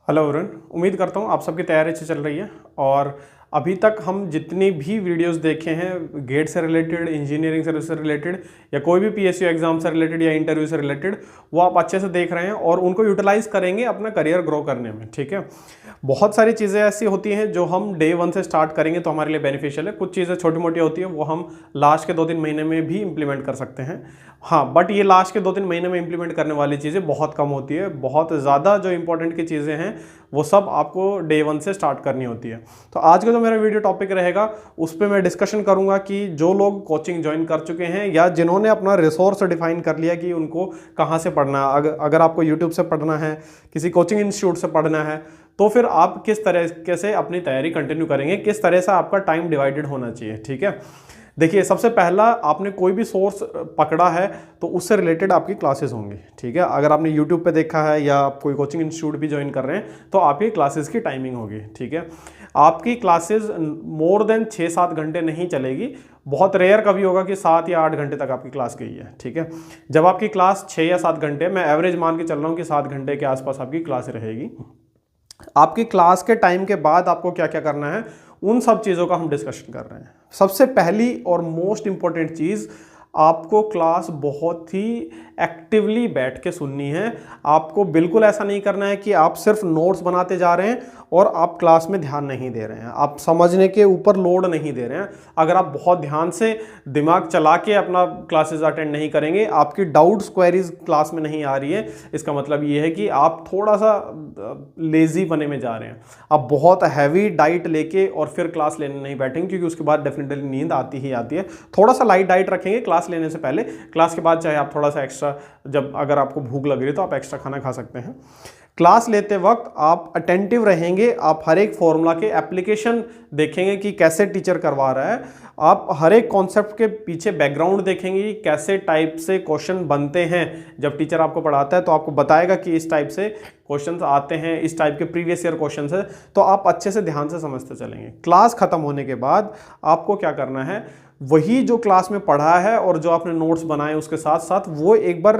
Hello Varun, उम्मीद करता हूँ आप सबकी तैयारी अच्छी चल रही है। और अभी तक हम जितनी भी वीडियोस देखे हैं गेट से रिलेटेड, इंजीनियरिंग सर्विस से रिलेटेड या कोई भी पीएसयू एग्जाम से रिलेटेड या इंटरव्यू से रिलेटेड, वो आप अच्छे से देख रहे हैं और उनको यूटिलाइज करेंगे अपना करियर ग्रो करने में। ठीक है, बहुत सारी चीज़ें ऐसी होती हैं जो हम डे वन से स्टार्ट करेंगे तो हमारे लिए बेनिफिशियल है। कुछ चीज़ें छोटी मोटी होती है वो हम लास्ट के 2-3 महीने में भी इंप्लीमेंट कर सकते हैं। हाँ, बट ये लास्ट के 2-3 महीने में इंप्लीमेंट करने वाली चीज़ें बहुत कम होती है। बहुत ज़्यादा जो इंपॉर्टेंट की चीज़ें हैं वो सब आपको डे वन से स्टार्ट करनी होती है। तो आज का जो मेरा वीडियो टॉपिक रहेगा उस पर मैं डिस्कशन करूंगा कि जो लोग कोचिंग ज्वाइन कर चुके हैं या जिन्होंने अपना रिसोर्स डिफाइन कर लिया कि उनको कहाँ से पढ़ना है, अगर आपको यूट्यूब से पढ़ना है, किसी कोचिंग इंस्टीट्यूट से पढ़ना है, तो फिर आप किस तरीके से अपनी तैयारी कंटिन्यू करेंगे, किस तरह से आपका टाइम डिवाइडेड होना चाहिए। ठीक है, देखिए सबसे पहला, आपने कोई भी सोर्स पकड़ा है तो उससे रिलेटेड आपकी क्लासेस होंगी। ठीक है, अगर आपने यूट्यूब पे देखा है या आप कोई कोचिंग इंस्टीट्यूट भी ज्वाइन कर रहे हैं तो आपकी क्लासेस की टाइमिंग होगी। ठीक है, आपकी क्लासेस मोर देन 6-7 घंटे नहीं चलेगी। बहुत रेयर कभी होगा कि 7 या 8 घंटे तक आपकी क्लास गई है। ठीक है, जब आपकी क्लास 6 या 7 घंटे, मैं एवरेज मान के चल रहा हूँ कि 7 घंटे के आसपास आपकी क्लास रहेगी। आपकी क्लास के टाइम के बाद आपको क्या क्या करना है उन सब चीज़ों का हम डिस्कशन कर रहे हैं। सबसे पहली और मोस्ट इंपॉर्टेंट चीज़, आपको क्लास बहुत ही एक्टिवली बैठ के सुननी है। आपको बिल्कुल ऐसा नहीं करना है कि आप सिर्फ नोट्स बनाते जा रहे हैं और आप क्लास में ध्यान नहीं दे रहे हैं, आप समझने के ऊपर लोड नहीं दे रहे हैं। अगर आप बहुत ध्यान से दिमाग चला के अपना क्लासेस अटेंड नहीं करेंगे, आपकी डाउट्स क्वेरीज क्लास में नहीं आ रही है, इसका मतलब ये है कि आप थोड़ा सा लेजी बने में जा रहे हैं। आप बहुत हैवी डाइट लेके और फिर क्लास लेने नहीं बैठेंगे, क्योंकि उसके बाद डेफिनेटली नींद आती ही आती है। थोड़ा सा लाइट डाइट रखेंगे क्लास लेने से पहले, क्लास के बाद चाहे आप थोड़ा सा एक्स्ट्रा, जब अगर आपको भूख लग रही है तो आप एक्स्ट्रा खाना खा सकते हैं। क्लास लेते वक्त आप अटेंटिव रहेंगे, आप हर एक फॉर्मूला के एप्लीकेशन देखेंगे कि कैसे टीचर करवा रहा है। आप हर एक कॉन्सेप्ट के पीछे बैकग्राउंड देखेंगे कि कैसे टाइप से क्वेश्चन बनते हैं। जब टीचर आपको पढ़ाता है तो आपको बताएगा कि इस टाइप से क्वेश्चंस आते हैं, इस टाइप के प्रीवियस ईयर क्वेश्चंस है, तो आप अच्छे से ध्यान से समझते चलेंगे। क्लास खत्म होने के बाद आपको क्या करना है, वही जो क्लास में पढ़ा है और जो आपने नोट्स बनाए उसके साथ साथ वो एक बार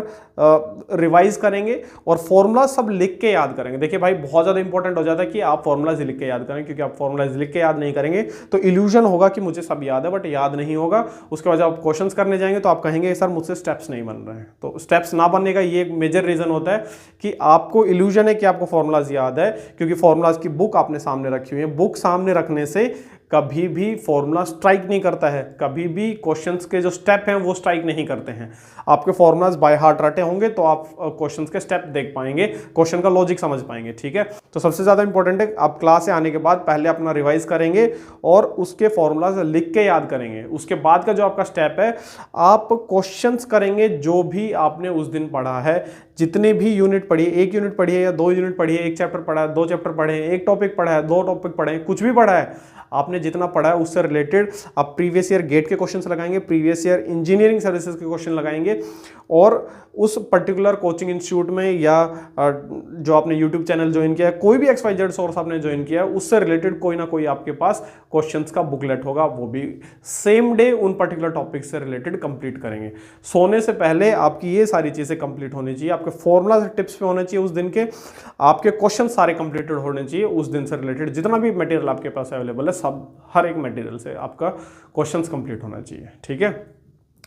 रिवाइज करेंगे और फॉर्मूला सब लिख के याद करेंगे। देखिए भाई, बहुत ज़्यादा इंपॉर्टेंट हो जाता है कि आप फॉर्मूलाज लिख के याद करें, क्योंकि आप फॉर्मूलाज लिख के याद नहीं करेंगे तो इल्यूजन होगा कि मुझे सब याद है, बट याद नहीं होगा। उसके बाद जब आप क्वेश्चंस करने जाएंगे तो आप कहेंगे सर मुझसे स्टेप्स नहीं बन रहे हैं। तो स्टेप्स ना बनने का ये एक मेजर रीजन होता है कि आपको इल्यूजन है कि आपको फॉर्मूलाज याद है, क्योंकि फॉर्मूलाज की बुक आपने सामने रखी हुई है। बुक सामने रखने से कभी भी फॉर्मूला स्ट्राइक नहीं करता है, कभी भी क्वेश्चंस के जो स्टेप हैं वो स्ट्राइक नहीं करते हैं। आपके फॉर्मूलाज बाय हार्ट रटे होंगे तो आप क्वेश्चंस के स्टेप देख पाएंगे, क्वेश्चन का लॉजिक समझ पाएंगे। ठीक है, तो सबसे ज्यादा इंपॉर्टेंट है आप क्लास से आने के बाद पहले अपना रिवाइज करेंगे और उसके फॉर्मूलाज लिख के याद करेंगे। उसके बाद का जो आपका स्टेप है, आप क्वेश्चंस करेंगे जो भी आपने उस दिन पढ़ा है। जितने भी यूनिट पढ़िए, 1 यूनिट पढ़िए या 2 यूनिट पढ़िए, 1 चैप्टर पढ़ा है, 2 चैप्टर पढ़े हैं, 1 टॉपिक पढ़ा है, 2 टॉपिक पढ़े हैं, कुछ भी पढ़ा है, आपने जितना पढ़ा है उससे रिलेटेड आप प्रीवियस ईयर गेट के क्वेश्चंस लगाएंगे, प्रीवियस ईयर इंजीनियरिंग सर्विसेज के क्वेश्चन लगाएंगे और उस पर्टिकुलर कोचिंग इंस्टीट्यूट में या जो आपने यूट्यूब चैनल ज्वाइन किया है, कोई भी XYZ सोर्स आपने ज्वाइन किया है, उससे रिलेटेड कोई ना कोई आपके पास क्वेश्चंस का बुकलेट होगा, वो भी सेम डे उन पर्टिकुलर टॉपिक से रिलेटेड कंप्लीट करेंगे। सोने से पहले आपकी ये सारी चीजें कंप्लीट होनी चाहिए, आपके फॉर्मूला टिप्स पे होने चाहिए उस दिन के, आपके क्वेश्चन सारे कंप्लीटेड होने चाहिए उस दिन से रिलेटेड। जितना भी मटेरियल आपके पास अवेलेबल है, सब हर एक मटेरियल से आपका क्वेश्चंस कंप्लीट होना चाहिए। ठीक है,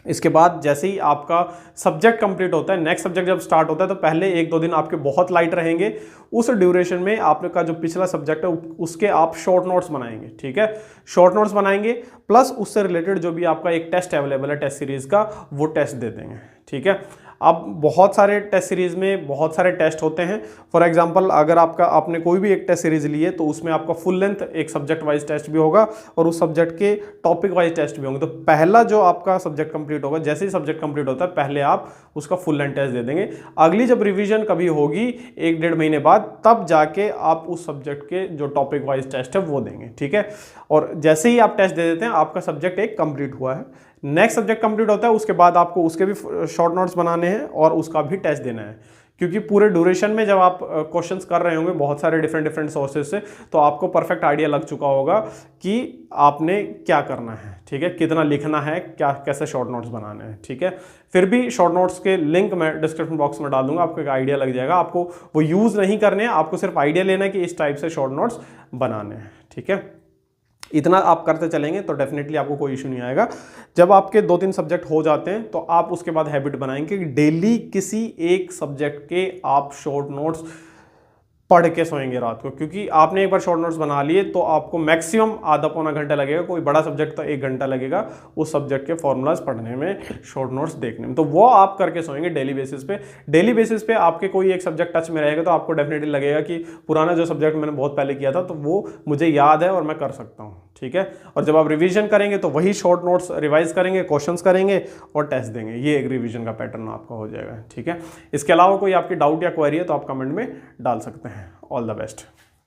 इसके बाद जैसे ही आपका सब्जेक्ट कंप्लीट होता है, नेक्स्ट सब्जेक्ट जब स्टार्ट होता है, तो पहले 1-2 दिन आपके बहुत लाइट रहेंगे। उस ड्यूरेशन में आपका जो पिछला सब्जेक्ट है उसके आप शॉर्ट नोट्स बनाएंगे। ठीक है, शॉर्ट नोट्स बनाएंगे प्लस उससे रिलेटेड जो भी आपका एक टेस्ट अवेलेबल है टेस्ट सीरीज का, वो टेस्ट दे देंगे। ठीक है, अब बहुत सारे टेस्ट सीरीज में बहुत सारे टेस्ट होते हैं। फॉर एग्जांपल, अगर आपने कोई भी एक टेस्ट सीरीज ली है तो उसमें आपका फुल लेंथ एक सब्जेक्ट वाइज टेस्ट भी होगा और उस सब्जेक्ट के टॉपिक वाइज टेस्ट भी होंगे। तो पहला जो आपका सब्जेक्ट कंप्लीट होगा, जैसे ही सब्जेक्ट कंप्लीट होता है पहले आप उसका फुल लेंथ टेस्ट दे देंगे। अगली जब रिविजन कभी होगी 1-1.5 महीने बाद, तब जाके आप उस सब्जेक्ट के जो टॉपिक वाइज टेस्ट है वो देंगे। ठीक है, और जैसे ही आप टेस्ट दे देते हैं आपका सब्जेक्ट एक कंप्लीट हुआ है। नेक्स्ट सब्जेक्ट कंप्लीट होता है, उसके बाद आपको उसके भी शॉर्ट नोट्स बनाने हैं और उसका भी टेस्ट देना है। क्योंकि पूरे ड्यूरेशन में जब आप क्वेश्चंस कर रहे होंगे बहुत सारे डिफरेंट डिफरेंट सोर्सेज से, तो आपको परफेक्ट आइडिया लग चुका होगा कि आपने क्या करना है, ठीक है, कितना लिखना है, क्या कैसे शॉर्ट नोट्स बनाने हैं, ठीक है। फिर भी शॉर्ट नोट्स के लिंक मैं डिस्क्रिप्शन बॉक्स में डाल दूंगा, आपको एक आइडिया लग जाएगा। आपको वो यूज़ नहीं करने हैं, आपको सिर्फ आइडिया लेना है कि इस टाइप से शॉर्ट नोट्स बनाने हैं, ठीक है। इतना आप करते चलेंगे तो डेफिनेटली आपको कोई इशू नहीं आएगा। जब आपके 2-3 सब्जेक्ट हो जाते हैं तो आप उसके बाद हैबिट बनाएंगे कि डेली किसी एक सब्जेक्ट के आप शॉर्ट नोट्स पढ़ के सोएंगे रात को, क्योंकि आपने एक बार शॉर्ट नोट्स बना लिए तो आपको मैक्सिमम आधा पौना घंटा लगेगा, कोई बड़ा सब्जेक्ट तो 1 घंटा लगेगा उस सब्जेक्ट के फॉर्मूलाज पढ़ने में, शॉर्ट नोट्स देखने में। तो वो आप करके सोएंगे डेली बेसिस पे। डेली बेसिस पे आपके कोई एक सब्जेक्ट टच में रहेगा तो आपको डेफिनेटली लगेगा कि पुराना जो सब्जेक्ट मैंने बहुत पहले किया था तो वो मुझे याद है और मैं कर सकता हूँ, ठीक है। और जब आप रिवीजन करेंगे तो वही शॉर्ट नोट्स रिवाइज करेंगे, क्वेश्चंस करेंगे और टेस्ट देंगे। ये एक रिवीजन का पैटर्न आपका हो जाएगा, ठीक है। इसके अलावा कोई आपकी डाउट या क्वेरी है तो आप कमेंट में डाल सकते हैं। All the best.